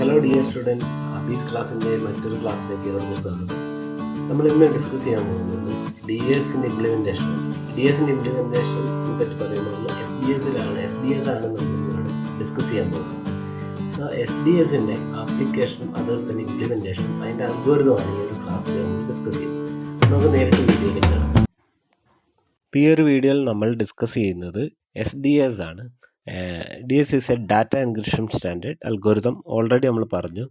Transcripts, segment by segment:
Hello dear students, അബീസ് ക്ലാസ്സിൻ്റെ മറ്റൊരു ക്ലാസ്സിലേക്ക് ഏവർക്കും സ്വാഗതം. നമ്മൾ ഇന്ന് ഡിസ്കസ് ചെയ്യാൻ പോകുന്നത് DESൻ്റെ ഇംപ്ലിമെൻറ്റേഷൻ. DESൻ്റെ ഇംപ്ലിമെൻറ്റേഷനെ പറ്റി പറയുന്നത് SDS ആണ് നമ്മൾ ഡിസ്കസ് ചെയ്യാൻ പോകുന്നത്. സോ SDS ആപ്ലിക്കേഷനും അതുപോലെ തന്നെ ഇംപ്ലിമെൻറ്റേഷനും അതിൻ്റെ അൽഗോരിതമാണ് ഈ ഒരു ക്ലാസ്സിൽ നമ്മൾ ഡിസ്കസ് ചെയ്യുന്നത്. നമുക്ക് നേരിട്ട് വീഡിയോയിലേക്ക് കാണാം. ഈ ഒരു വീഡിയോയിൽ നമ്മൾ ഡിസ്കസ് ചെയ്യുന്നത് SDS ആണ്. DS is a data encryption standard algorithm. Already നമ്മൾ പറഞ്ഞു.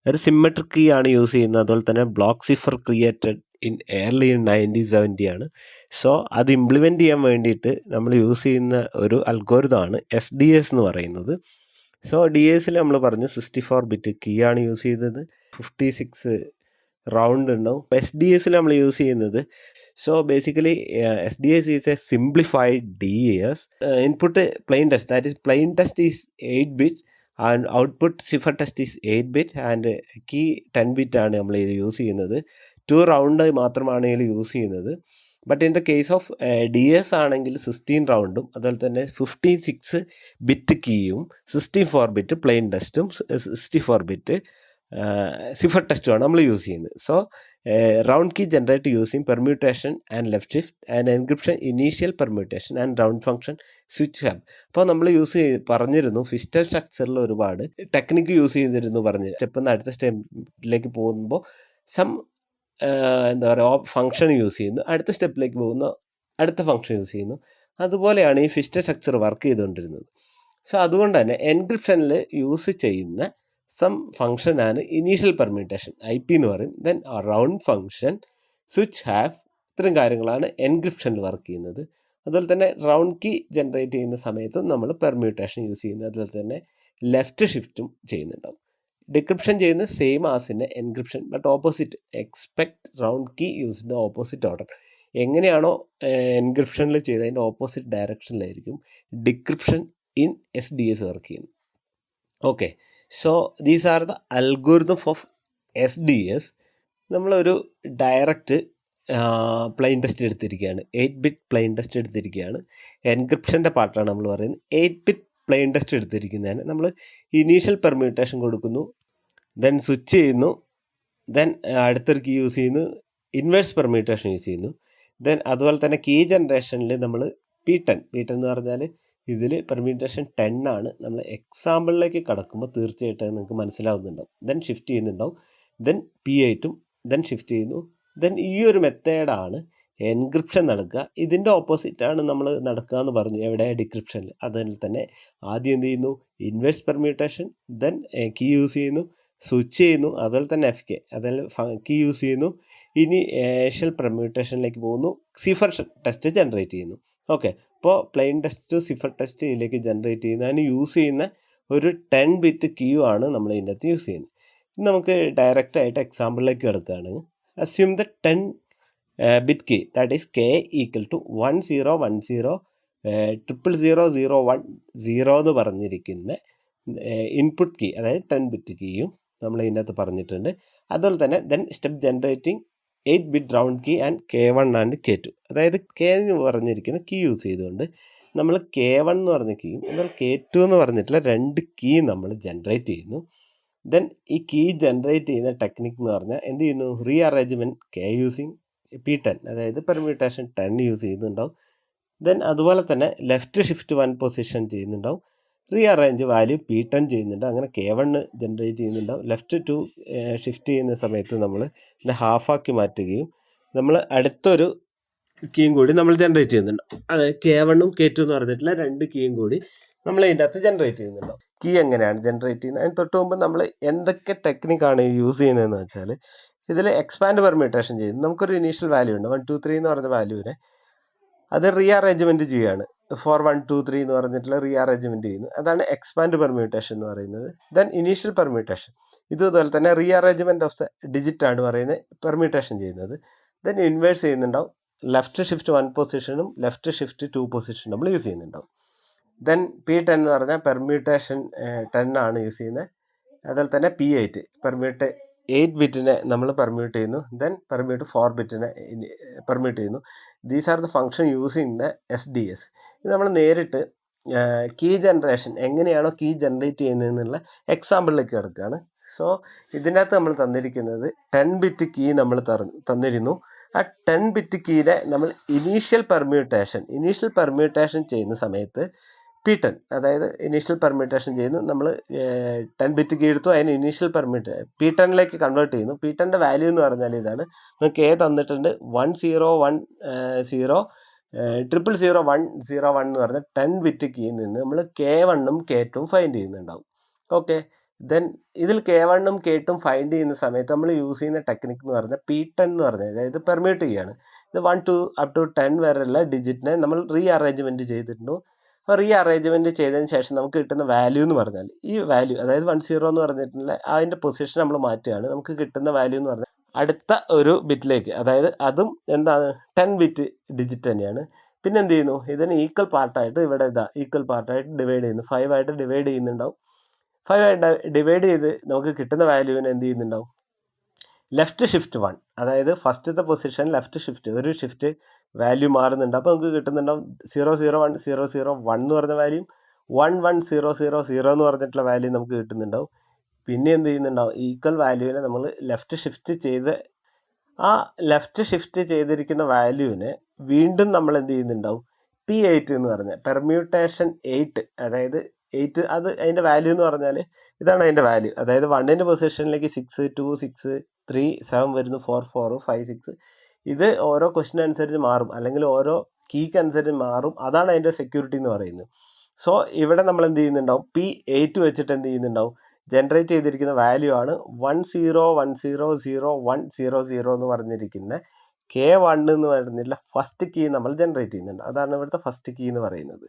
ഒരു സിമ്മട്രിക് കീ ആണ് യൂസ് ചെയ്യുന്നത്. അതുപോലെ തന്നെ block cipher created in early 1970 ആണ്. സോ അത് ഇംപ്ലിമെൻറ്റ് ചെയ്യാൻ വേണ്ടിയിട്ട് നമ്മൾ യൂസ് ചെയ്യുന്ന ഒരു അൽഗോരിതമാണ് SDS എന്ന് പറയുന്നത്. സോ DS നമ്മൾ പറഞ്ഞു 64 ബിറ്റ് കീ ആണ് യൂസ് ചെയ്തത്, 56 റൗണ്ട് ഉണ്ടാവും. SDS നമ്മൾ യൂസ് ചെയ്യുന്നത്, so basically SDS is a simplified DES. Input plain text, that is plain text is 8 bit and output cipher text is 8 bit and key 10 bit ആണ് നമ്മൾ ഇത് use ചെയ്യുന്നത്. 2 round മാത്രമാണ് ഇതിൽ യൂസ് ചെയ്യുന്നത്. But in the case of DS ആണെങ്കിൽ 16 റൗണ്ടും അതുപോലെ തന്നെ 56 ബിറ്റ് കീയും 64 ബിറ്റ് പ്ലെയിൻ ടെസ്റ്റും 64 ബിറ്റ് സിഫർ ടെസ്റ്റുമാണ് നമ്മൾ യൂസ് ചെയ്യുന്നത്. So round key generate using permutation and left shift and encryption initial permutation and round function switch ഹാബ്. അപ്പോൾ നമ്മൾ പറഞ്ഞിരുന്നു ഫിസ്റ്റൽ സ്ട്രക്ചറിൽ ഒരുപാട് ടെക്നിക്ക് യൂസ് ചെയ്തിരുന്നു പറഞ്ഞ്. സ്റ്റെപ്പിൽ നിന്ന് അടുത്ത സ്റ്റെപ്പിലേക്ക് പോകുമ്പോൾ എന്താ പറയുക ഫംഗ്ഷൻ യൂസ് ചെയ്യുന്നു, അടുത്ത സ്റ്റെപ്പിലേക്ക് പോകുന്ന അടുത്ത ഫംഗ്ഷൻ യൂസ് ചെയ്യുന്നു. അതുപോലെയാണ് ഈ ഫിസ്റ്റൽ സ്ട്രക്ചർ വർക്ക് ചെയ്തുകൊണ്ടിരുന്നത്. സോ അതുകൊണ്ട് തന്നെ എൻക്രിപ്ഷനിൽ യൂസ് ചെയ്യുന്ന സം ഫംഗ്ഷനാണ് ഇനീഷ്യൽ പെർമ്യൂട്ടേഷൻ, IP എന്ന് പറയും. Then round function, switch have, ഇത്തരം കാര്യങ്ങളാണ് എൻക്രിപ്ഷനിൽ വർക്ക് ചെയ്യുന്നത്. അതുപോലെ തന്നെ റൗണ്ട് കീ ജനറേറ്റ് ചെയ്യുന്ന സമയത്തും നമ്മൾ പെർമ്യൂട്ടേഷൻ യൂസ് ചെയ്യുന്നത്. അതുപോലെ തന്നെ ലെഫ്റ്റ് ഷിഫ്റ്റും ചെയ്യുന്നുണ്ടാവും. ഡിക്രിപ്ഷൻ ചെയ്യുന്ന സെയിം ആസിൻ്റെ encryption, but opposite. Expect round key യൂസിൻ്റെ ഓപ്പോസിറ്റ് ഓർഡർ. എങ്ങനെയാണോ എൻക്രിപ്ഷനിൽ ചെയ്ത് അതിൻ്റെ ഓപ്പോസിറ്റ് ഡയറക്ഷനിലായിരിക്കും ഡിക്രിപ്ഷൻ ഇൻ SDS വർക്ക് ചെയ്യുന്നത്. Okay, so these are the algorithm of SDS. നമ്മളൊരു ഡയറക്റ്റ് പ്ലെയിൻ ടെസ്റ്റ് എടുത്തിരിക്കുകയാണ്, 8 ബിറ്റ് പ്ലെയിൻ ടെസ്റ്റ് എടുത്തിരിക്കുകയാണ്. എൻക്രിപ്ഷൻ്റെ പാർട്ടാണ് നമ്മൾ പറയുന്നത്. 8 ബിറ്റ് പ്ലെയിൻ ടെസ്റ്റ് എടുത്തിരിക്കുന്നതിന് നമ്മൾ ഇനീഷ്യൽ പെർമ്യൂട്ടേഷൻ കൊടുക്കുന്നു, ദെൻ സ്വിച്ച് ചെയ്യുന്നു, ദെൻ അടുത്തൊരു കീ യൂസ് ചെയ്യുന്നു, ഇൻവേഴ്സ് പെർമ്യൂട്ടേഷൻ യൂസ് ചെയ്യുന്നു. ദെൻ അതുപോലെ തന്നെ കീ ജനറേഷനിൽ നമ്മൾ P10 എന്ന് പറഞ്ഞാൽ ഇതിൽ പെർമ്യൂട്ടേഷൻ 10 ആണ്. നമ്മൾ എക്സാമ്പിളിലേക്ക് കടക്കുമ്പോൾ തീർച്ചയായിട്ടും നിങ്ങൾക്ക് മനസ്സിലാവുന്നുണ്ടാവും. ദെൻ ഷിഫ്റ്റ് ചെയ്യുന്നുണ്ടാവും, ദെൻ P8ഉം ദെൻ ഷിഫ്റ്റ് ചെയ്യുന്നു. ദെൻ ഈ ഒരു മെത്തേഡാണ് എൻക്രിപ്ഷൻ നടക്കുക. ഇതിൻ്റെ ഓപ്പോസിറ്റാണ് നമ്മൾ നടക്കുക എന്ന് പറഞ്ഞു എവിടെ, ഡിക്രിപ്ഷനിൽ. അതിൽ തന്നെ ആദ്യം എന്ത് ചെയ്യുന്നു, inverse permutation, then key use ചെയ്യുന്നു, സ്വിച്ച് ചെയ്യുന്നു, അതുപോലെ തന്നെ FK, അതിൽ കീ യൂസ് ചെയ്യുന്നു. ഇനീഷ്യൽ പെർമ്യൂട്ടേഷനിലേക്ക് പോകുന്നു, സിഫർ ടെസ്റ്റ് ജനറേറ്റ് ചെയ്യുന്നു. ഓക്കെ, ഇപ്പോൾ പ്ലെയിൻ ടെസ്റ്റ് സിഫർ ടെസ്റ്റ് ഇതിലേക്ക് ജനറേറ്റ് ചെയ്യുന്ന അതിന് യൂസ് ചെയ്യുന്ന ഒരു 10 ബിറ്റ് കീ ആണ് നമ്മൾ ഇതിൻ്റെ അകത്ത് യൂസ് ചെയ്യുന്നത്. ഇനി നമുക്ക് ഡയറക്റ്റായിട്ട് എക്സാമ്പിളിലേക്ക് കിടക്കുകയാണ്. Assume the 10 bit key, that is K equal to 1010000010 എന്ന് പറഞ്ഞിരിക്കുന്ന ഇൻപുട്ട് കീ, അതായത് 10 ബിറ്റ് കീയും നമ്മൾ ഇതിനകത്ത് പറഞ്ഞിട്ടുണ്ട്. അതുപോലെ തന്നെ then step generating 8 bit round key and K1 and K2. അതായത് K എന്ന് പറഞ്ഞിരിക്കുന്ന കീ യൂസ് ചെയ്തുകൊണ്ട് നമ്മൾ K1 എന്ന് പറഞ്ഞ കീയും എന്നാൽ K2 എന്ന് പറഞ്ഞിട്ടുള്ള 2 കീ നമ്മൾ ജനറേറ്റ് ചെയ്യുന്നു. ദെൻ ഈ കീ ജനറേറ്റ് ചെയ്യുന്ന ടെക്നിക്ക് എന്ന് പറഞ്ഞാൽ എന്ത് ചെയ്യുന്നു, re arrangement K using P10, അതായത് പെർമ്യൂട്ടേഷൻ 10 യൂസ് ചെയ്യുന്നുണ്ടാവും. ദെൻ അതുപോലെ തന്നെ ലെഫ്റ്റ് ഷിഫ്റ്റ് 1 പൊസിഷൻ ചെയ്യുന്നുണ്ടാവും, റീ അറേഞ്ച് വാല്യൂ P10 ചെയ്യുന്നുണ്ട്. അങ്ങനെ K1 ജനറേറ്റ് ചെയ്യുന്നുണ്ടാവും. ലെഫ്റ്റ് 2 ഷിഫ്റ്റ് ചെയ്യുന്ന സമയത്ത് നമ്മൾ ഇതിനെ ഹാഫാക്കി മാറ്റുകയും നമ്മൾ അടുത്തൊരു കീയും കൂടി നമ്മൾ ജനറേറ്റ് ചെയ്യുന്നുണ്ടാവും. അതായത് K1ഉം K2 എന്ന് പറഞ്ഞിട്ടുള്ള 2 കീയും കൂടി നമ്മൾ ഇതിൻ്റെ അകത്ത് ജനറേറ്റ് ചെയ്യുന്നുണ്ടാവും. കീ എങ്ങനെയാണ് ജനറേറ്റ് ചെയ്യുന്നത്, അതിന് തൊട്ട് മുമ്പ് നമ്മൾ എന്തൊക്കെ ടെക്നിക്കാണ് യൂസ് ചെയ്യുന്നതെന്ന് വെച്ചാൽ ഇതിൽ എക്സ്പാൻഡ് പെർമ്യൂട്ടേഷൻ ചെയ്യുന്നു. നമുക്കൊരു ഇനീഷ്യൽ വാല്യൂ ഉണ്ട് 1 2 3 എന്ന് പറഞ്ഞ വാല്യൂവിനെ അത് റീ അറേഞ്ച്മെൻറ്റ് ചെയ്യുകയാണ്. 4 1 2 3 എന്ന് പറഞ്ഞിട്ടുള്ള റീ അറേഞ്ച്മെൻറ്റ് ചെയ്യുന്നു. അതാണ് എക്സ്പാൻഡ് പെർമ്യൂട്ടേഷൻ എന്ന് പറയുന്നത്. ദെൻ ഇനീഷ്യൽ പെർമ്യൂട്ടേഷൻ, ഇതുപോലെ തന്നെ re arrangement of the digit ആണ് പറയുന്നത് പെർമ്യൂട്ടേഷൻ ചെയ്യുന്നത്. ദെൻ ഇൻവേഴ്സ് ചെയ്യുന്നുണ്ടാവും, ലെഫ്റ്റ് ഷിഫ്റ്റ് 1 പൊസിഷനും ലെഫ്റ്റ് ഷിഫ്റ്റ് 2 പൊസിഷനും നമ്മൾ യൂസ് ചെയ്യുന്നുണ്ടാവും. ദെൻ P10 എന്ന് പറഞ്ഞാൽ പെർമ്യൂട്ടേഷൻ 10 ആണ് യൂസ് ചെയ്യുന്നത്. അതുപോലെ തന്നെ P8 8 ബിറ്റിനെ നമ്മൾ പെർമ്യൂട്ട് ചെയ്യുന്നു. ദെൻ പെർമ്യൂട്ട് 4 ബിറ്റിനെ പെർമ്യൂട്ട് ചെയ്യുന്നു. These are the function using the SDS. ഇത് നമ്മൾ നേരിട്ട് കീ ജനറേഷൻ എങ്ങനെയാണോ കീ ജനറേറ്റ് ചെയ്യുന്നതെന്നുള്ള എക്സാമ്പിളിലേക്ക് കിടക്കുകയാണ്. സോ ഇതിനകത്ത് നമ്മൾ തന്നിരിക്കുന്നത് 10 ബിറ്റ് കീ നമ്മൾ തന്നിരുന്നു. ആ 10 ബിറ്റ് കീയുടെ നമ്മൾ ഇനീഷ്യൽ പെർമ്യൂട്ടേഷൻ ചെയ്യുന്ന സമയത്ത് P10, അതായത് ഇനീഷ്യൽ പെർമ്യൂട്ടേഷൻ ചെയ്യുന്നു. നമ്മൾ 10 ബിറ്റ് കീ എടുത്തു, അതിന് ഇനീഷ്യൽ P10ലേക്ക് കൺവേർട്ട് ചെയ്യുന്നു. P10ൻ്റെ വാല്യൂ എന്ന് പറഞ്ഞാൽ ഇതാണ്. നമുക്ക് A തന്നിട്ടുണ്ട് 1001000101 എന്ന് പറഞ്ഞാൽ 10 ബിറ്റ് കീയിൽ നിന്ന് നമ്മൾ K1ഉം K2ഉം ഫൈൻഡ് ചെയ്യുന്നുണ്ടാവും. ഓക്കെ, ദെൻ ഇതിൽ K1ഉം K2ഉം ഫൈൻഡ് ചെയ്യുന്ന സമയത്ത് നമ്മൾ യൂസ് ചെയ്യുന്ന ടെക്നിക്ക് എന്ന് പറഞ്ഞാൽ P10 എന്ന് പറഞ്ഞാൽ, അതായത് പെർമ്യൂട്ട് ചെയ്യാണ്. ഇത് 1 to up to 10 വരെയുള്ള ഡിജിറ്റിനെ നമ്മൾ റീ അറേഞ്ച്മെൻറ്റ് ചെയ്തിട്ടുണ്ട്. അപ്പോൾ റീ അറേഞ്ച്മെൻറ്റ് ചെയ്തതിന് ശേഷം നമുക്ക് കിട്ടുന്ന വാല്യൂ എന്ന് പറഞ്ഞാൽ ഈ വാല്യൂ, അതായത് 10 എന്ന് പറഞ്ഞിട്ടുള്ള അതിൻ്റെ പൊസിഷൻ നമ്മൾ മാറ്റുകയാണ്. നമുക്ക് കിട്ടുന്ന വാല്യൂ എന്ന് പറഞ്ഞാൽ അടുത്ത ഒരു ബിറ്റിലേക്ക്, അതായത് അതും എന്താണ് 10 ബിറ്റ് ഡിജിറ്റ് തന്നെയാണ്. പിന്നെ എന്ത് ചെയ്യുന്നു, ഇതിന് ഈക്വൽ പാർട്ടായിട്ട് ഇവിടെ ഈക്വൽ പാർട്ടായിട്ട് ഡിവൈഡ് ചെയ്യുന്നു. 5 ആയിട്ട് ഡിവൈഡ് ചെയ്യുന്നുണ്ടാവും. 5 ആയിട്ട് ഡിവൈഡ് ചെയ്ത് നമുക്ക് കിട്ടുന്ന വാല്യൂവിന് എന്ത് ചെയ്യുന്നുണ്ടാവും, ലെഫ്റ്റ് ഷിഫ്റ്റ് 1, അതായത് ഫസ്റ്റത്തെ പൊസിഷൻ ലെഫ്റ്റ് ഷിഫ്റ്റ് ഒരു ഷിഫ്റ്റ് വാല്യൂ മാറുന്നുണ്ട്. അപ്പോൾ നമുക്ക് കിട്ടുന്നുണ്ടാവും 001 എന്ന് പറഞ്ഞ വാല്യൂ, 11000 എന്ന് പറഞ്ഞിട്ടുള്ള വാല്യൂ നമുക്ക് കിട്ടുന്നുണ്ടാവും. പിന്നെ എന്ത് ചെയ്യുന്നുണ്ടാവും, ഈക്വൽ വാല്യൂവിനെ നമ്മൾ ലെഫ്റ്റ് ഷിഫ്റ്റ് ചെയ്തിരിക്കുന്ന വാല്യൂവിനെ വീണ്ടും നമ്മൾ എന്ത് ചെയ്യുന്നുണ്ടാവും, P8 എന്ന് പറഞ്ഞാൽ പെർമ്യൂട്ടേഷൻ 8, അതായത് 8 അത് അതിൻ്റെ വാല്യൂ എന്ന് പറഞ്ഞാൽ ഇതാണ് അതിൻ്റെ വാല്യൂ. അതായത് 1ൻ്റെ പൊസിഷനിലേക്ക് 6, 2, 6, 3, 7 വരുന്നു, 4, 4, 5, 6. ഇത് ഓരോ ക്വസ്റ്റ്യൻ അനുസരിച്ച് മാറും, അല്ലെങ്കിൽ ഓരോ കീക്ക് അനുസരിച്ച് മാറും. അതാണ് അതിൻ്റെ സെക്യൂരിറ്റി എന്ന് പറയുന്നത്. സോ ഇവിടെ നമ്മൾ എന്ത് ചെയ്യുന്നുണ്ടാവും, P8 വെച്ചിട്ട് എന്ത് ചെയ്യുന്നുണ്ടാവും, ജനറേറ്റ് ചെയ്തിരിക്കുന്ന വാല്യൂ ആണ് 10100100 എന്ന് പറഞ്ഞിരിക്കുന്ന K1 എന്ന് പറഞ്ഞിട്ടുള്ള ഫസ്റ്റ് കീ നമ്മൾ ജനറേറ്റ് ചെയ്യുന്നുണ്ട്. അതാണ് ഇവിടുത്തെ ഫസ്റ്റ് കീ എന്ന് പറയുന്നത്.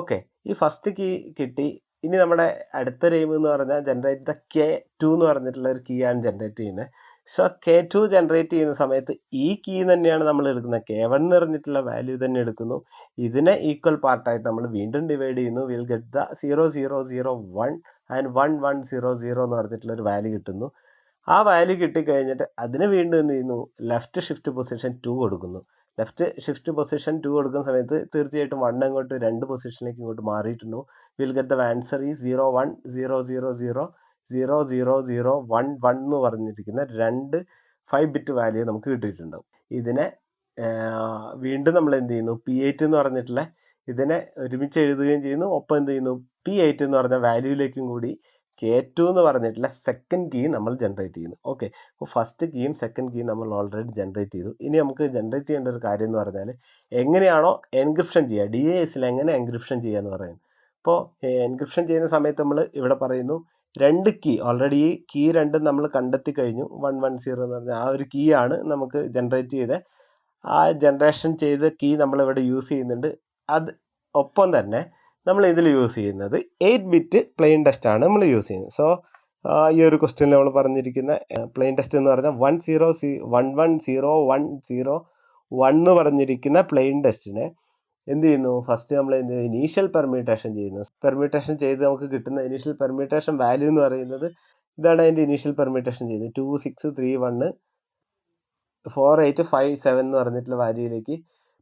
ഓക്കെ, ഈ ഫസ്റ്റ് കീ കിട്ടി. ഇനി നമ്മുടെ അടുത്ത എയിം എന്ന് പറഞ്ഞാൽ ജനറേറ്റ് ദ K2 എന്ന് പറഞ്ഞിട്ടുള്ള ഒരു കീ ആണ് ജനറേറ്റ് ചെയ്യുന്നത്. സോ K2 ജനറേറ്റ് ചെയ്യുന്ന സമയത്ത് ഈ കീ തന്നെയാണ് നമ്മൾ എടുക്കുന്നത്. K1 എന്ന് പറഞ്ഞിട്ടുള്ള വാല്യൂ തന്നെ എടുക്കുന്നു. ഇതിനെ ഈക്വൽ പാർട്ടായിട്ട് നമ്മൾ വീണ്ടും ഡിവൈഡ് ചെയ്യുന്നു. വിൽ ഗെറ്റ് ദ 0001 ആൻഡ് 1100 എന്ന് പറഞ്ഞിട്ടുള്ളൊരു വാല്യൂ കിട്ടുന്നു. ആ വാല്യൂ കിട്ടിക്കഴിഞ്ഞിട്ട് അതിന് വീണ്ടും എന്ത് ചെയ്യുന്നു, ലെഫ്റ്റ് ഷിഫ്റ്റ് പൊസിഷൻ 2 കൊടുക്കുന്നു. ലെഫ്റ്റ് ഷിഫ്റ്റ് പൊസിഷൻ 2 കൊടുക്കുന്ന സമയത്ത് തീർച്ചയായിട്ടും 1 അങ്ങോട്ട് 2 പൊസിഷനിലേക്ക് ഇങ്ങോട്ട് മാറിയിട്ടുണ്ടോ. വിൽ ഗെറ്റ് ദ ആൻസർ ഈ 0100000011 എന്ന് പറഞ്ഞിരിക്കുന്ന 2 5 ബിറ്റ് വാല്യൂ നമുക്ക് കിട്ടിയിട്ടുണ്ടാവും. ഇതിനെ വീണ്ടും നമ്മൾ എന്ത് ചെയ്യുന്നു, P8 എന്ന് പറഞ്ഞിട്ടുള്ള ഇതിനെ ഒരുമിച്ച് എഴുതുകയും ചെയ്യുന്നു. ഒപ്പം എന്ത് ചെയ്യുന്നു, P8 എന്ന് പറഞ്ഞ വാല്യൂയിലേക്കും കൂടി K2 എന്ന് പറഞ്ഞിട്ടുള്ള സെക്കൻഡ് കീ നമ്മൾ ജനറേറ്റ് ചെയ്യുന്നു. ഓക്കെ, അപ്പോൾ ഫസ്റ്റ് കീയും സെക്കൻഡ് കീയും നമ്മൾ ഓൾറെഡി ജനറേറ്റ് ചെയ്തു. ഇനി നമുക്ക് ജനറേറ്റ് ചെയ്യേണ്ട ഒരു കാര്യം എന്ന് പറഞ്ഞാൽ എങ്ങനെയാണോ എൻക്രിപ്ഷൻ ചെയ്യുക, DASൽ എങ്ങനെ എൻക്രിപ്ഷൻ ചെയ്യുക എന്ന് പറയുന്നത്. അപ്പോൾ എൻക്രിപ്ഷൻ ചെയ്യുന്ന സമയത്ത് നമ്മൾ ഇവിടെ പറയുന്നു 2 കീ, ഓൾറെഡി ഈ കീ രണ്ടും നമ്മൾ കണ്ടെത്തി കഴിഞ്ഞു. 110 എന്ന് പറഞ്ഞാൽ ആ ഒരു കീ ആണ് നമുക്ക് ജനറേറ്റ് ചെയ്ത്, ആ ജനറേഷൻ ചെയ്ത കീ നമ്മളിവിടെ യൂസ് ചെയ്യുന്നുണ്ട്. അത് ഒപ്പം തന്നെ നമ്മൾ ഇതിൽ യൂസ് ചെയ്യുന്നത് 8 ബിറ്റ് പ്ലെയിൻ ടെസ്റ്റ് ആണ് നമ്മൾ യൂസ് ചെയ്യുന്നത്. സോ ഈ ഒരു ക്വസ്റ്റ്യനിൽ നമ്മൾ പറഞ്ഞിരിക്കുന്ന പ്ലെയിൻ ടെസ്റ്റ് എന്ന് പറഞ്ഞാൽ 110101 എന്ന് പറഞ്ഞിരിക്കുന്ന പ്ലെയിൻ ടെസ്റ്റിനെ എന്ത് ചെയ്യുന്നു, ഫസ്റ്റ് നമ്മൾ എന്ത് ഇനീഷ്യൽ പെർമ്യൂട്ടേഷൻ ചെയ്യുന്നു. പെർമ്യൂട്ടേഷൻ ചെയ്ത് നമുക്ക് കിട്ടുന്ന ഇനീഷ്യൽ പെർമ്യൂട്ടേഷൻ വാല്യൂ എന്ന് പറയുന്നത് ഇതാണ്. അതിൻ്റെ ഇനീഷ്യൽ പെർമ്യൂട്ടേഷൻ ചെയ്ത് 26314857 എന്ന് പറഞ്ഞിട്ടുള്ള വാല്യൂയിലേക്ക്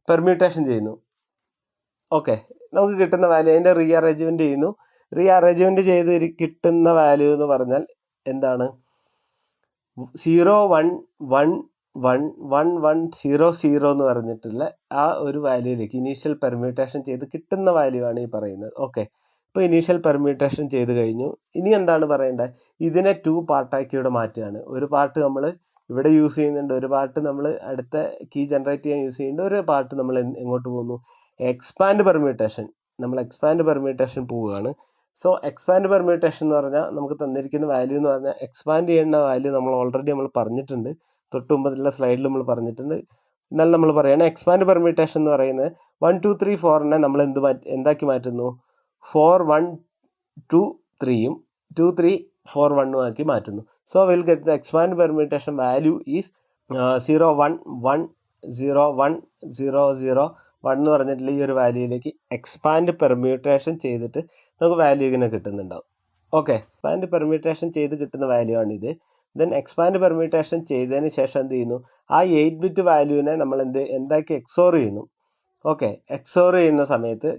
പെർമ്യൂട്ടേഷൻ ചെയ്യുന്നു. ഓക്കെ, നമുക്ക് കിട്ടുന്ന വാല്യൂ അതിൻ്റെ റീ അറേഞ്ച്മെൻറ്റ് ചെയ്യുന്നു. റീ അറേഞ്ച്മെൻറ്റ് ചെയ്ത് കിട്ടുന്ന വാല്യൂ എന്ന് പറഞ്ഞാൽ എന്താണ്, 01111100 എന്ന് പറഞ്ഞിട്ടുള്ള ആ ഒരു വാല്യൂയിലേക്ക് ഇനീഷ്യൽ പെർമ്യൂട്ടേഷൻ ചെയ്ത് കിട്ടുന്ന വാല്യൂ ആണ് ഈ പറയുന്നത്. ഓക്കെ, ഇപ്പോൾ ഇനീഷ്യൽ പെർമ്യൂട്ടേഷൻ ചെയ്ത് കഴിഞ്ഞു. ഇനി എന്താണ് പറയേണ്ടത്, ഇതിനെ 2 പാർട്ടാക്കി ഇവിടെ മാറ്റുകയാണ്. ഒരു പാർട്ട് നമ്മൾ ഇവിടെ യൂസ് ചെയ്യുന്നുണ്ട്, ഒരു പാർട്ട് നമ്മൾ അടുത്ത കീ ജനറേറ്റ് ചെയ്യാൻ യൂസ് ചെയ്യുന്നുണ്ട്, ഒരു പാർട്ട് നമ്മൾ എങ്ങോട്ട് പോകുന്നു, എക്സ്പാൻഡ് പെർമ്യൂട്ടേഷൻ പോവുകയാണ്. സോ എക്സ്പാൻഡ് പെർമ്യൂട്ടേഷൻ എന്ന് പറഞ്ഞാൽ നമുക്ക് തന്നിരിക്കുന്ന വാല്യൂ എന്ന് പറഞ്ഞാൽ എക്സ്പാൻഡ് ചെയ്യുന്ന വാല്യൂ നമ്മൾ ഓൾറെഡി പറഞ്ഞിട്ടുണ്ട്, തൊട്ട് മുമ്പത്തുള്ള സ്ലൈഡിൽ നമ്മൾ പറഞ്ഞിട്ടുണ്ട്. എന്നാലും നമ്മൾ പറയുകയാണ് എക്സ്പാൻഡ് പെർമ്യൂട്ടേഷൻ എന്ന് പറയുന്നത് 1 2 3 4നെ നമ്മൾ എന്താക്കി മാറ്റുന്നു, 4 1 2 3യും 2 3 4 1 ആക്കി മാറ്റുന്നു. So will get the expand permutation value is 011001 എന്ന് പറഞ്ഞിട്ടുള്ള ഈ ഒരു വാല്യൂയിലേക്ക് എക്സ്പാൻഡ് പെർമ്യൂട്ടേഷൻ ചെയ്തിട്ട് നമുക്ക് വാല്യൂ ഇങ്ങനെ കിട്ടുന്നുണ്ടാവും. ഓക്കെ, എക്സ്പാൻഡ് പെർമ്യൂട്ടേഷൻ ചെയ്ത് കിട്ടുന്ന വാല്യൂ ആണിത്. ദെൻ എക്സ്പാൻഡ് പെർമ്യൂട്ടേഷൻ ചെയ്തതിന് ശേഷം എന്ത് ചെയ്യുന്നു, ആ 8 ബിറ്റ് വാല്യൂവിനെ നമ്മൾ എന്താക്കി എക്സോർ ചെയ്യുന്നു. ഓക്കെ, എക്സോർ ചെയ്യുന്ന സമയത്ത്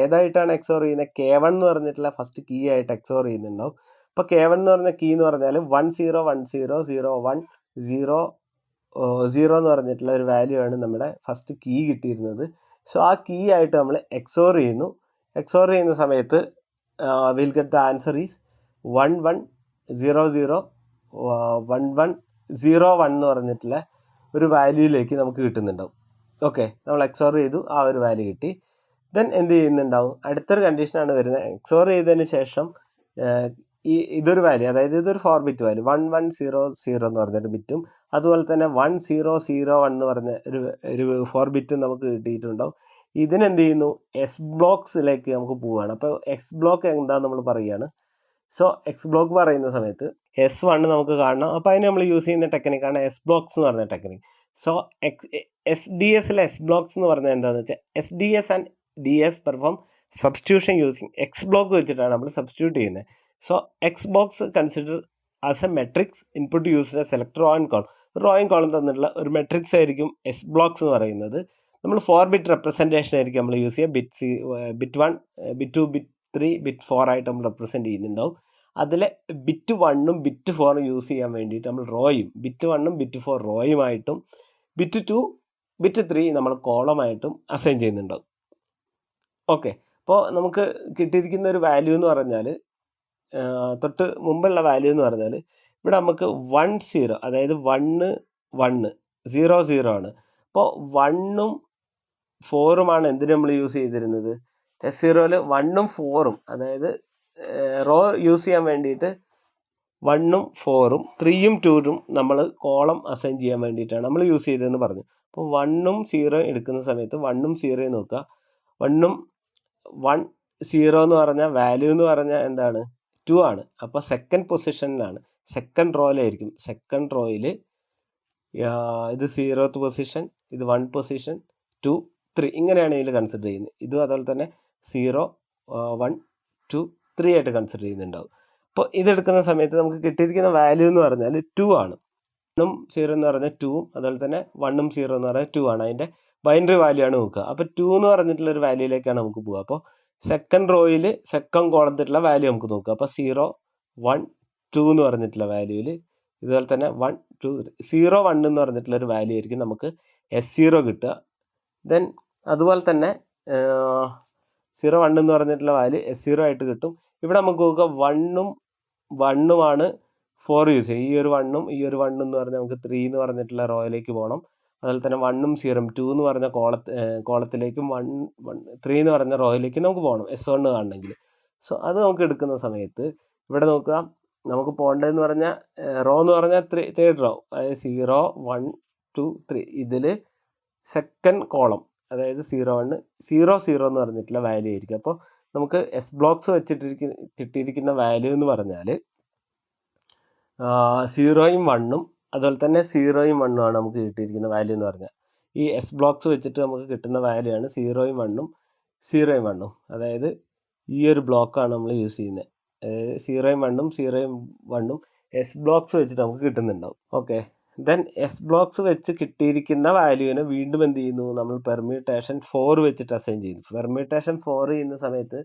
ഏതായിട്ടാണ് എക്സോർ ചെയ്യുന്നത്? K1 എന്ന് പറഞ്ഞിട്ടുള്ള ഫസ്റ്റ് കീ ആയിട്ട് എക്സോർ ചെയ്യുന്നുണ്ടാവും. അപ്പോൾ K1 എന്ന് പറഞ്ഞ കീ എന്ന് പറഞ്ഞാൽ 10100100 എന്ന് പറഞ്ഞിട്ടുള്ള ഒരു വാല്യൂ ആണ് നമ്മുടെ ഫസ്റ്റ് കീ കിട്ടിയിരുന്നത്. സോ ആ കീ ആയിട്ട് നമ്മൾ എക്സോർ ചെയ്യുന്നു. എക്സോർ ചെയ്യുന്ന സമയത്ത് will get the answer is 11001101 എന്ന് പറഞ്ഞിട്ടുള്ള ഒരു വാല്യൂയിലേക്ക് നമുക്ക് കിട്ടുന്നുണ്ടാവും. ഓക്കെ, നമ്മൾ എക്സോർ ചെയ്തു, ആ ഒരു വാല്യൂ കിട്ടി. ദെൻ എന്ത് ചെയ്യുന്നുണ്ടാവും? അടുത്തൊരു കണ്ടീഷനാണ് വരുന്നത്. എക്സോർ ചെയ്തതിന് ശേഷം ഇതൊരു വാല്യൂ, അതായത് ഇതൊരു 4 ബിറ്റ് വാല്യൂ 1100 എന്ന് പറഞ്ഞൊരു ബിറ്റും, അതുപോലെ തന്നെ 1001 എന്ന് പറഞ്ഞ ഒരു 4 ബിറ്റും നമുക്ക് കിട്ടിയിട്ടുണ്ടാവും. ഇതിനെന്ത് ചെയ്യുന്നു? എസ് ബ്ലോക്സിലേക്ക് നമുക്ക് പോവുകയാണ്. അപ്പോൾ എക്സ് ബ്ലോക്ക് എന്താണെന്ന് നമ്മൾ പറയുകയാണ്. സോ എക്സ് ബ്ലോക്ക് പറയുന്ന സമയത്ത് S1 നമുക്ക് കാണണം. അപ്പോൾ അതിന് നമ്മൾ യൂസ് ചെയ്യുന്ന ടെക്നിക്കാണ് എസ് ബ്ലോക്സ് എന്ന് പറഞ്ഞ ടെക്നിക്ക്. സോ SDS എസ് ബ്ലോക്സ് എന്ന് പറഞ്ഞാൽ എന്താണെന്ന് വെച്ചാൽ SDS and DS perform substitution using X block വെച്ചിട്ടാണ് നമ്മൾ സബ്സ്റ്റിറ്റ്യൂട്ട് ചെയ്യുന്നത്. So X box consider as a matrix input use a select row and column. Row and column തന്നിട്ടുള്ള ഒരു മെട്രിക്സ് ആയിരിക്കും എസ് ബ്ലോക്സ് എന്ന് പറയുന്നത്. നമ്മൾ 4 ബിറ്റ് റെപ്രസെൻറ്റേഷൻ ആയിരിക്കും നമ്മൾ യൂസ് ചെയ്യുക. ബിറ്റ് 1, ബിറ്റ് 2, ബിറ്റ് 3, ബിറ്റ് 4 ആയിട്ട് നമ്മൾ റെപ്രസെൻറ്റ് ചെയ്യുന്നുണ്ടാവും. അതിൽ ബിറ്റ് 1ഉം ബിറ്റ് 4ഉം യൂസ് ചെയ്യാൻ വേണ്ടിയിട്ട് നമ്മൾ റോയും, ബിറ്റ് 1ഉം ബിറ്റ് 4 റോയുമായിട്ടും ബിറ്റ് 2, ബിറ്റ് 3 നമ്മൾ കോളമായിട്ടും അസൈൻ ചെയ്യുന്നുണ്ടാവും. ഓക്കെ, അപ്പോൾ നമുക്ക് കിട്ടിയിരിക്കുന്ന ഒരു വാല്യൂ എന്ന് പറഞ്ഞാൽ, തൊട്ട് മുമ്പുള്ള വാല്യൂ എന്ന് പറഞ്ഞാൽ ഇവിടെ നമുക്ക് 10, അതായത് 1 1 0 0 ആണ്. അപ്പോൾ 1ഉം 4ഉമാണ് എന്തിന് നമ്മൾ യൂസ് ചെയ്തിരുന്നത്? S0ൽ 1ഉം 4ഉം, അതായത് റോ യൂസ് ചെയ്യാൻ വേണ്ടിയിട്ട് 1ഉം 4ഉം 3ഉം 2ഉം നമ്മൾ കോളം അസൈൻ ചെയ്യാൻ വേണ്ടിയിട്ടാണ് നമ്മൾ യൂസ് ചെയ്തതെന്ന് പറഞ്ഞു. അപ്പോൾ 1ഉം 0 എടുക്കുന്ന സമയത്ത് 1ഉം 0 നോക്കുക. 1 0 എന്ന് പറഞ്ഞാൽ വാല്യൂ എന്ന് പറഞ്ഞാൽ എന്താണ്? 2 ആണ്. അപ്പോൾ സെക്കൻഡ് പൊസിഷനിലാണ്, സെക്കൻഡ് റോയിലായിരിക്കും. സെക്കൻഡ് റോയിൽ ഇത് 0th പൊസിഷൻ, ഇത് 1 പൊസിഷൻ, 2 3 ഇങ്ങനെയാണ് ഇതിൽ കൺസിഡർ ചെയ്യുന്നത്. ഇതും അതുപോലെ തന്നെ 0 1 2 3 ആയിട്ട് കൺസിഡർ ചെയ്യുന്നുണ്ടാവും. അപ്പോൾ ഇതെടുക്കുന്ന സമയത്ത് നമുക്ക് കിട്ടിയിരിക്കുന്ന വാല്യൂ എന്ന് പറഞ്ഞാൽ 2 ആണ്. 1ഉം 0 എന്ന് പറഞ്ഞാൽ 2ഉം, അതുപോലെ തന്നെ 1ഉം 0 എന്ന് പറഞ്ഞാൽ 2 ആണ്. അതിൻ്റെ ബൈനറി വാല്യൂ ആണ് നോക്കുക. അപ്പോൾ 2 എന്ന് പറഞ്ഞിട്ടുള്ളൊരു വാല്യൂയിലേക്കാണ് നമുക്ക് പോകുക. അപ്പോൾ സെക്കൻഡ് റോയിൽ സെക്കൻഡ് കോളത്തിലുള്ള വാല്യൂ നമുക്ക് നോക്കുക. അപ്പോൾ 0 1 2 എന്ന് പറഞ്ഞിട്ടുള്ള വാല്യൂവിൽ, ഇതുപോലെ തന്നെ 1 2 0 1 എന്ന് പറഞ്ഞിട്ടുള്ളൊരു വാല്യൂ ആയിരിക്കും നമുക്ക് S0 കിട്ടുക. ദെൻ അതുപോലെ തന്നെ 0 1 എന്ന് പറഞ്ഞിട്ടുള്ള വാല്യൂ S0 ആയിട്ട് കിട്ടും. ഇവിടെ നമുക്ക് നോക്കുക 1ഉം 1ഉമാണ് 4 യൂസ് ചെയ്യുക. ഈ ഒരു 1ഉം ഈ ഒരു 1 എന്ന് പറഞ്ഞാൽ നമുക്ക് 3 എന്ന് പറഞ്ഞിട്ടുള്ള റോയിലേക്ക് പോകണം. അതുപോലെ തന്നെ 1ഉം 0ഉം 2 എന്ന് പറഞ്ഞ കോളത്തിലേക്കും 3 എന്ന് പറഞ്ഞ റോയിലേക്കും നമുക്ക് പോകണം S1 കാണണമെങ്കിൽ. സോ അത് നമുക്ക് എടുക്കുന്ന സമയത്ത് ഇവിടെ നോക്കുക, നമുക്ക് പോകേണ്ടതെന്ന് പറഞ്ഞാൽ റോ എന്ന് പറഞ്ഞാൽ തേർഡ് റോ, അതായത് 0 1 2 3 ഇതിൽ സെക്കൻഡ് കോളം, അതായത് 0 1 0 0 എന്ന് പറഞ്ഞിട്ടുള്ള വാല്യൂ ആയിരിക്കും. അപ്പോൾ നമുക്ക് എസ് ബ്ലോക്സ് വെച്ചിട്ട് കിട്ടിയിരിക്കുന്ന വാല്യൂ എന്ന് പറഞ്ഞാൽ 0ഉം 1ഉം, അതുപോലെ തന്നെ 0ഉം 1ഉം ആണ് നമുക്ക് കിട്ടിയിരിക്കുന്ന വാല്യൂ എന്ന് പറഞ്ഞാൽ. ഈ എസ് ബ്ലോക്സ് വെച്ചിട്ട് നമുക്ക് കിട്ടുന്ന വാല്യൂ ആണ് 0ഉം 1ഉം 0ഉം 1ഉം. അതായത് ഈ ഒരു ബ്ലോക്കാണ് നമ്മൾ യൂസ് ചെയ്യുന്നത്. അതായത് 0ഉം 1ഉം 0ഉം 1ഉം എസ് ബ്ലോക്സ് വെച്ചിട്ട് നമുക്ക് കിട്ടുന്നുണ്ടാവും. ഓക്കെ, ദെൻ എസ് ബ്ലോക്സ് വെച്ച് കിട്ടിയിരിക്കുന്ന വാല്യൂവിനെ വീണ്ടും എന്ത് ചെയ്യുന്നു? നമ്മൾ പെർമ്യൂട്ടേഷൻ 4 വെച്ചിട്ട് അസൈൻ ചെയ്യുന്നു. പെർമ്യൂട്ടേഷൻ 4 ചെയ്യുന്ന സമയത്ത്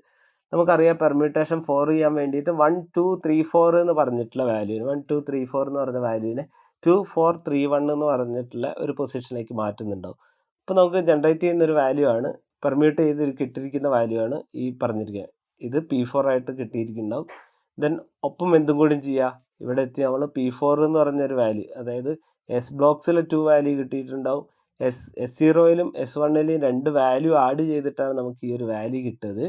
നമുക്കറിയാം, പെർമ്യൂട്ടേഷൻ 4 ചെയ്യാൻ വേണ്ടിയിട്ട് 1 2 3 4 എന്ന് പറഞ്ഞിട്ടുള്ള വാല്യൂവിന്, 1 2 3 4 എന്ന് പറഞ്ഞ വാല്യൂവിനെ 2 4 3 1 എന്ന് പറഞ്ഞിട്ടുള്ള ഒരു പൊസിഷനിലേക്ക് മാറ്റുന്നുണ്ടാവും. അപ്പോൾ നമുക്ക് ജനറേറ്റ് ചെയ്യുന്ന ഒരു വാല്യൂ ആണ്, പെർമ്യൂട്ട് ചെയ്ത് കിട്ടിയിരിക്കുന്ന വാല്യൂ ആണ് ഈ പറഞ്ഞിരിക്കുന്നത്. ഇത് P4 ആയിട്ട് കിട്ടിയിരിക്കുന്നുണ്ടാവും. ദെൻ ഒപ്പം എന്തും കൂടി ചെയ്യുക, ഇവിടെ എത്തി നമ്മൾ P4 എന്ന് പറഞ്ഞൊരു വാല്യൂ, അതായത് എസ് ബ്ലോക്സിൽ 2 വാല്യൂ കിട്ടിയിട്ടുണ്ടാവും. S0യിലും S1ലും 2 വാല്യൂ ആഡ് ചെയ്തിട്ടാണ് നമുക്ക് ഈ ഒരു വാല്യൂ കിട്ടിയത്.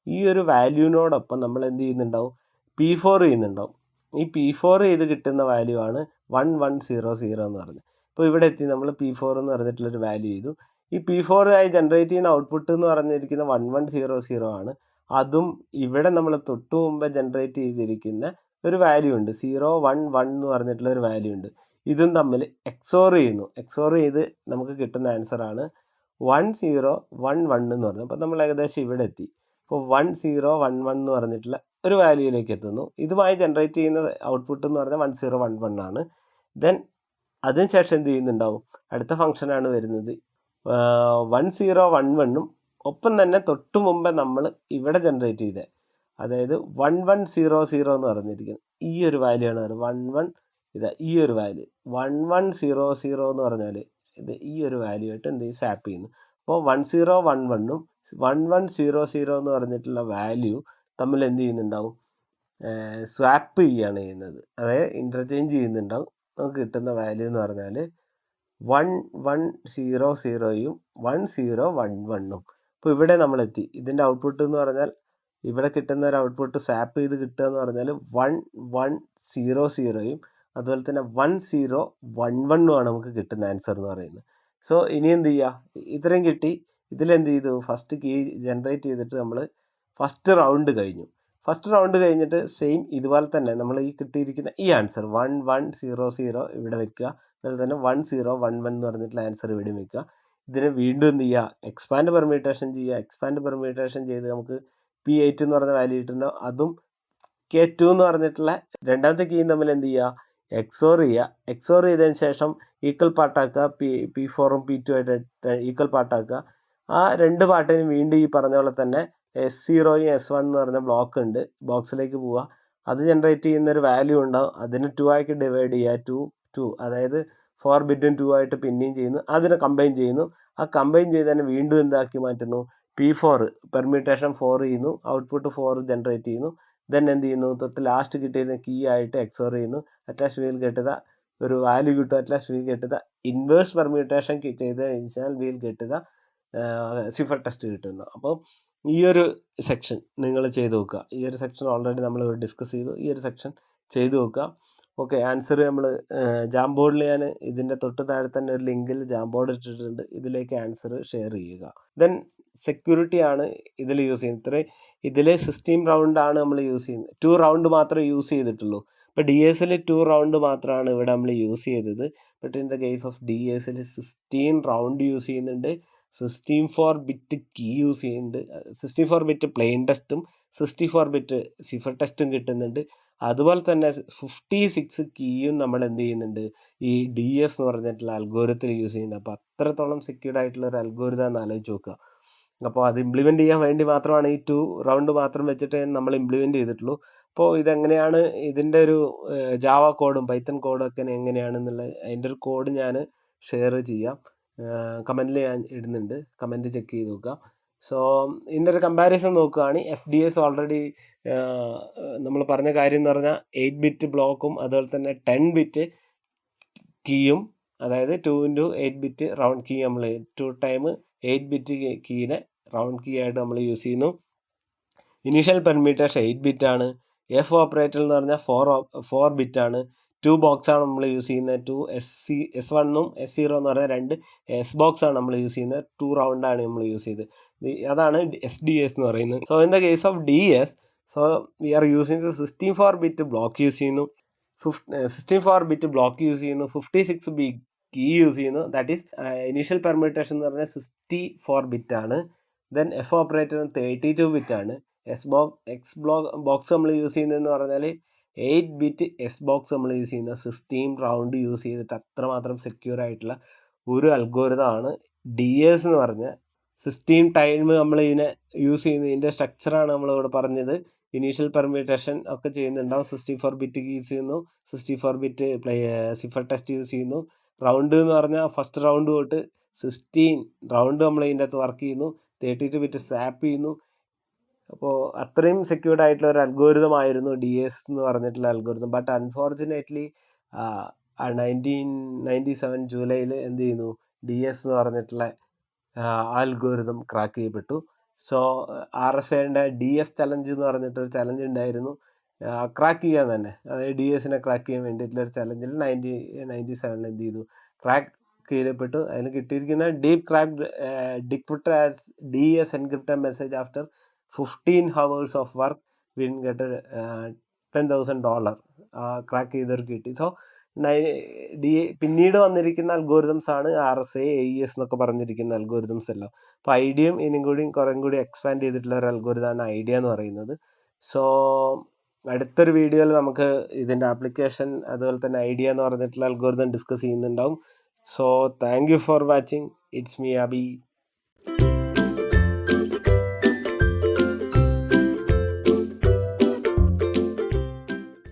ഈ ഒരു വാല്യൂവിനോടൊപ്പം നമ്മൾ എന്ത് ചെയ്യുന്നുണ്ടാവും? P4 ചെയ്യുന്നുണ്ടാവും. ഈ P4 ചെയ്ത് കിട്ടുന്ന വാല്യൂ ആണ് 1100 എന്ന് പറഞ്ഞത്. അപ്പോൾ ഇവിടെ എത്തി നമ്മൾ P4 എന്ന് പറഞ്ഞിട്ടുള്ളൊരു വാല്യൂ ചെയ്തു. ഈ P4 ആയി ജനറേറ്റ് ചെയ്യുന്ന ഔട്ട്പുട്ട് എന്ന് പറഞ്ഞിരിക്കുന്ന 1100 ആണ്. അതും ഇവിടെ നമ്മൾ തൊട്ട് മുമ്പ് ജനറേറ്റ് ചെയ്തിരിക്കുന്ന ഒരു വാല്യൂ ഉണ്ട്, 0 1 1 എന്ന് പറഞ്ഞിട്ടുള്ള ഒരു വാല്യൂ ഉണ്ട്. ഇതും തമ്മിൽ എക്സോർ ചെയ്യുന്നു. എക്സോർ ചെയ്ത് നമുക്ക് കിട്ടുന്ന ആൻസറാണ് 10 1 1 എന്ന് പറഞ്ഞത്. അപ്പോൾ നമ്മൾ ഏകദേശം ഇവിടെ എത്തി. അപ്പോൾ 10 1 1 എന്ന് പറഞ്ഞിട്ടുള്ള ഒരു വാല്യൂയിലേക്ക് എത്തുന്നു. ഇതുമായി ജനറേറ്റ് ചെയ്യുന്ന ഔട്ട്പുട്ട് എന്ന് പറഞ്ഞാൽ 10 1 1 ആണ്. ദെൻ അതിനുശേഷം എന്ത് ചെയ്യുന്നുണ്ടാവും? അടുത്ത ഫംഗ്ഷനാണ് വരുന്നത്. 1011ഉം ഒപ്പം തന്നെ തൊട്ട് മുമ്പേ നമ്മൾ ഇവിടെ ജനറേറ്റ് ചെയ്തത്, അതായത് 1100 എന്ന് പറഞ്ഞിരിക്കുന്നത് ഈ ഒരു വാല്യൂ ആണ്. 11 ഇതാ ഈ ഒരു വാല്യൂ 1100 എന്ന് പറഞ്ഞാൽ ഇത് ഈ ഒരു വാല്യൂ ആയിട്ട് എന്ത് ചെയ്യും, സ്വാപ്പ് ചെയ്യുന്നു. അപ്പോൾ 1011ഉം 1100 എന്ന് പറഞ്ഞിട്ടുള്ള വാല്യൂ തമ്മിൽ എന്ത് ചെയ്യുന്നുണ്ടാവും, സ്വാപ്പ് ചെയ്യുകയാണ് ചെയ്യുന്നത്, അതായത് ഇൻ്റർചേഞ്ച് ചെയ്യുന്നുണ്ടാവും. നമുക്ക് കിട്ടുന്ന വാല്യൂ എന്ന് പറഞ്ഞാൽ 1100യും 1011ഉം. അപ്പോൾ ഇവിടെ നമ്മളെത്തി. ഇതിൻ്റെ ഔട്ട്പുട്ട് എന്ന് പറഞ്ഞാൽ ഇവിടെ കിട്ടുന്ന ഒരു ഔട്ട്പുട്ട് സ്വാപ്പ് ചെയ്ത് കിട്ടുക എന്ന് പറഞ്ഞാൽ 1100യും അതുപോലെ തന്നെ 1011ഉമാണ് നമുക്ക് കിട്ടുന്ന ആൻസർ എന്ന് പറയുന്നത്. സോ ഇനി എന്ത് ചെയ്യുക, ഇത്രയും കിട്ടി. ഇതിലെന്ത് ചെയ്തു, ഫസ്റ്റ് കീ ജനറേറ്റ് ചെയ്തിട്ട് നമ്മൾ ഫസ്റ്റ് റൗണ്ട് കഴിഞ്ഞു. ഫസ്റ്റ് റൗണ്ട് കഴിഞ്ഞിട്ട് സെയിം ഇതുപോലെ തന്നെ നമ്മൾ ഈ കിട്ടിയിരിക്കുന്ന ഈ ആൻസർ 1100 ഇവിടെ വെക്കുക. അതുപോലെ തന്നെ 1011 എന്ന് പറഞ്ഞിട്ടുള്ള ആൻസർ ഇവിടെ വെക്കുക. ഇതിന് വീണ്ടും എന്ത് ചെയ്യുക, എക്സ്പാൻഡ് പെർമ്യൂട്ടേഷൻ ചെയ്യുക. എക്സ്പാൻഡ് പെർമ്യൂട്ടേഷൻ ചെയ്ത് നമുക്ക് P8 എന്ന് പറഞ്ഞ വാല്യൂ കിട്ടുന്നുണ്ടോ, അതും K2 എന്ന് പറഞ്ഞിട്ടുള്ള രണ്ടാമത്തെ കീയും തമ്മിൽ എന്ത് ചെയ്യുക, എക്സോർ ചെയ്യുക. എക്സോർ ചെയ്തതിന് ശേഷം ഈക്വൽ പാർട്ടാക്കുക. P4ഉം P2 ആയിട്ട് ഈക്വൽ പാർട്ടാക്കുക. ആ രണ്ട് പാർട്ടിനും വീണ്ടും ഈ പറഞ്ഞ പോലെ തന്നെ S0യും S1 എന്ന് പറഞ്ഞ ബ്ലോക്ക് ഉണ്ട്, ബോക്സിലേക്ക് പോവുക. അത് ജനറേറ്റ് ചെയ്യുന്നൊരു വാല്യൂ ഉണ്ടാവും. അതിന് 2 ആയിട്ട് ഡിവൈഡ് ചെയ്യുക. 2 അതായത് 4 ബിറ്റും 2 ആയിട്ട് പിന്നെയും ചെയ്യുന്നു. അതിനെ കമ്പൈൻ ചെയ്യുന്നു. ആ കമ്പൈൻ ചെയ്ത് തന്നെ വീണ്ടും എന്താക്കി മാറ്റുന്നു, P4 പെർമ്യൂട്ടേഷൻ 4 ചെയ്യുന്നു. ഔട്ട്പുട്ട് 4 ജനറേറ്റ് ചെയ്യുന്നു. ദെൻ എന്ത് ചെയ്യുന്നു, തൊട്ട് ലാസ്റ്റ് കിട്ടിയിരുന്ന കീ ആയിട്ട് എക്സോർ ചെയ്യുന്നു. അറ്റ്ലാസ്റ്റ് വീൽ ഗെറ്റ് ഒരു വാല്യൂ കിട്ടും. At last wheel get inverse permutation ചെയ്ത് കഴിഞ്ഞാൽ വീൽ ഗെറ്റ് സിഫർ ടെസ്റ്റ് കിട്ടുന്നു. അപ്പോൾ ഈ ഒരു സെക്ഷൻ നിങ്ങൾ ചെയ്ത് നോക്കുക. ഈ ഒരു സെക്ഷൻ ഓൾറെഡി നമ്മൾ ഡിസ്കസ് ചെയ്തു. ഈ ഒരു സെക്ഷൻ ചെയ്ത് നോക്കുക. ഓക്കെ, ആൻസർ നമ്മൾ ജാംബോർഡിൽ ഞാൻ ഇതിൻ്റെ തൊട്ട് താഴെ തന്നെ ഒരു ലിങ്കിൽ ജാംബോർഡ് ഇട്ടിട്ടുണ്ട്. ഇതിലേക്ക് ആൻസർ ഷെയർ ചെയ്യുക. ദെൻ സെക്യൂരിറ്റി ആണ് ഇതിൽ യൂസ് ചെയ്യുന്നത്. ഇതിൽ 16 റൗണ്ടാണ് നമ്മൾ യൂസ് ചെയ്യുന്നത്. 2 റൗണ്ട് മാത്രമേ യൂസ് ചെയ്തിട്ടുള്ളൂ. ഇപ്പോൾ DS-ൽ 2 റൗണ്ട് മാത്രമാണ് ഇവിടെ നമ്മൾ യൂസ് ചെയ്തത്. But in the case of DS-ൽ 16 റൗണ്ട് യൂസ് ചെയ്യുന്നുണ്ട്. 64 ബിറ്റ് കീ യൂസ് ചെയ്യുന്നുണ്ട്. 64 ബിറ്റ് പ്ലെയിൻ ടെസ്റ്റും 64 ബിറ്റ് സിഫർ ടെസ്റ്റും കിട്ടുന്നുണ്ട്. അതുപോലെ തന്നെ 56 കീയും നമ്മൾ എന്ത് ചെയ്യുന്നുണ്ട്, ഈ DS എന്ന് പറഞ്ഞിട്ടുള്ള അൽഗോരിതത്തിൽ യൂസ് ചെയ്യുന്നത്. അപ്പോൾ അത്രത്തോളം സെക്യൂർഡ് ആയിട്ടുള്ള ഒരു അൽഗോരിതം എന്ന് ആലോചിച്ച് നോക്കുക. അപ്പോൾ അത് ഇംപ്ലിമെൻറ്റ് ചെയ്യാൻ വേണ്ടി മാത്രമാണ് ഈ 2 റൗണ്ട് മാത്രം വെച്ചിട്ട് നമ്മൾ ഇംപ്ലിമെൻറ്റ് ചെയ്തിട്ടുള്ളൂ. അപ്പോൾ ഇതെങ്ങനെയാണ്, ഇതിൻ്റെ ഒരു ജാവ കോഡും പൈത്തൺ കോഡും ഒക്കെ എങ്ങനെയാണെന്നുള്ള അതിൻ്റെ ഒരു കോഡ് ഞാൻ ഷെയർ ചെയ്യാം. കമൻറ്റിൽ ഞാൻ ഇടുന്നുണ്ട്, കമൻറ്റ് ചെക്ക് ചെയ്ത് നോക്കുക. സോ ഇതിൻ്റെ ഒരു കമ്പാരിസൺ നോക്കുകയാണ്. SDS ഓൾറെഡി നമ്മൾ പറഞ്ഞ കാര്യം എന്ന് പറഞ്ഞാൽ 8 ബിറ്റ് ബ്ലോക്കും അതുപോലെ തന്നെ 10 ബിറ്റ് കീയും, അതായത് 2 × 8 ബിറ്റ് റൗണ്ട് കീ നമ്മൾ 2 ടൈം 8 ബിറ്റ് കീനെ റൗണ്ട് കീ ആയിട്ട് നമ്മൾ യൂസ് ചെയ്യുന്നു. Initial permutation 8 ബിറ്റാണ്. എഫ് ഓപ്പറേറ്റർ എന്ന് പറഞ്ഞാൽ 4 ബിറ്റാണ്. 2 ബോക്സാണ് നമ്മൾ യൂസ് ചെയ്യുന്നത്. 2 S1ഉം S0 എന്ന് പറഞ്ഞാൽ 2 S ബോക്സാണ് നമ്മൾ യൂസ് ചെയ്യുന്നത്. 2 റൗണ്ടാണ് നമ്മൾ യൂസ് ചെയ്തത്. അതാണ് SDS എന്ന് പറയുന്നത്. So in the case of DS, so we are using 64 bit block use ചെയ്യുന്നു. 64 ബിറ്റ് ബ്ലോക്ക് യൂസ് ചെയ്യുന്നു. 56 ബിറ്റ് കീ യൂസ് ചെയ്യുന്നു. ദാറ്റ് ഈസ് ഇനീഷ്യൽ പെർമ്യൂട്ടേഷൻ എന്ന് പറഞ്ഞാൽ 64 ബിറ്റാണ്. ദെൻ എഫ് ഓപ്പറേറ്റർ 32 ബിറ്റാണ്. എക്സ് ബോക്സ് നമ്മൾ യൂസ് ചെയ്യുന്നതെന്ന് പറഞ്ഞാൽ 8 ബിറ്റ് എസ് ബോക്സ് നമ്മൾ യൂസ് ചെയ്യുന്ന 16 റൗണ്ട് യൂസ് ചെയ്തിട്ട് അത്രമാത്രം സെക്യൂർ ആയിട്ടുള്ള ഒരു അൽഗോരിതമാണ് DS എന്ന് പറഞ്ഞ 16 ടൈം നമ്മൾ ഇതിനെ യൂസ് ചെയ്യുന്നത്. ഇതിൻ്റെ സ്ട്രക്ചറാണ് നമ്മളിവിടെ പറഞ്ഞത്. ഇനീഷ്യൽ പെർമ്യൂട്ടേഷൻ ഒക്കെ ചെയ്യുന്നുണ്ടാവും. 64 ബിറ്റ് യൂസ് ചെയ്യുന്നു. 64 ബിറ്റ് സിഫർ ടെസ്റ്റ് യൂസ് ചെയ്യുന്നു. റൗണ്ട് എന്ന് പറഞ്ഞാൽ ഫസ്റ്റ് റൗണ്ട് തൊട്ട് 16 റൗണ്ട് നമ്മൾ ഇതിൻ്റെ അകത്ത് വർക്ക് ചെയ്യുന്നു. 32 ബിറ്റ് സ്വാപ്പ് ചെയ്യുന്നു. അപ്പോൾ അത്രയും സെക്യൂർഡ് ആയിട്ടുള്ള ഒരു അൽഗോരിതം ആയിരുന്നു DS എന്ന് പറഞ്ഞിട്ടുള്ള അൽഗോരിതം. ബട്ട് അൺഫോർച്ചുനേറ്റ്ലി 1997 ജൂലൈയിൽ എന്ത് ചെയ്യുന്നു, DS എന്ന് പറഞ്ഞിട്ടുള്ള അൽഗോരിതം ക്രാക്ക് ചെയ്യപ്പെട്ടു. സോ RSAൻ്റെ DS ചലഞ്ച് എന്ന് പറഞ്ഞിട്ടൊരു ചലഞ്ച് ഉണ്ടായിരുന്നു, ക്രാക്ക് ചെയ്യാൻ തന്നെ. അതായത് DSനെ ക്രാക്ക് ചെയ്യാൻ വേണ്ടിയിട്ടുള്ളൊരു ചലഞ്ചിൽ 1997 എന്ത് ചെയ്തു, ക്രാക്ക് ചെയ്യപ്പെട്ടു. അതിന് കിട്ടിയിരിക്കുന്ന deep crack decrypted as DS encrypted message after 15 hours of work win get $10,000 ക്രാക്ക് ചെയ്തവർക്ക് കിട്ടി. സോ പിന്നീട് വന്നിരിക്കുന്ന അൽഗോരിതംസ് ആണ് RSA, AES എന്നൊക്കെ പറഞ്ഞിരിക്കുന്ന അൽഗോരിതംസ് എല്ലാം. അപ്പോൾ ഐഡിയയും ഇനിയും കുറേ കൂടി എക്സ്പാൻഡ് ചെയ്തിട്ടുള്ള ഒരു അൽഗോരിതമാണ് ഐഡിയ എന്ന് പറയുന്നത്. സോ അടുത്തൊരു വീഡിയോയിൽ നമുക്ക് ഇതിൻ്റെ ആപ്ലിക്കേഷൻ അതുപോലെ തന്നെ ഐഡിയ എന്ന് പറഞ്ഞിട്ടുള്ള അൽഗോരിതം ഡിസ്കസ് ചെയ്യുന്നുണ്ടാവും. So thank you for watching. It's me Abhi.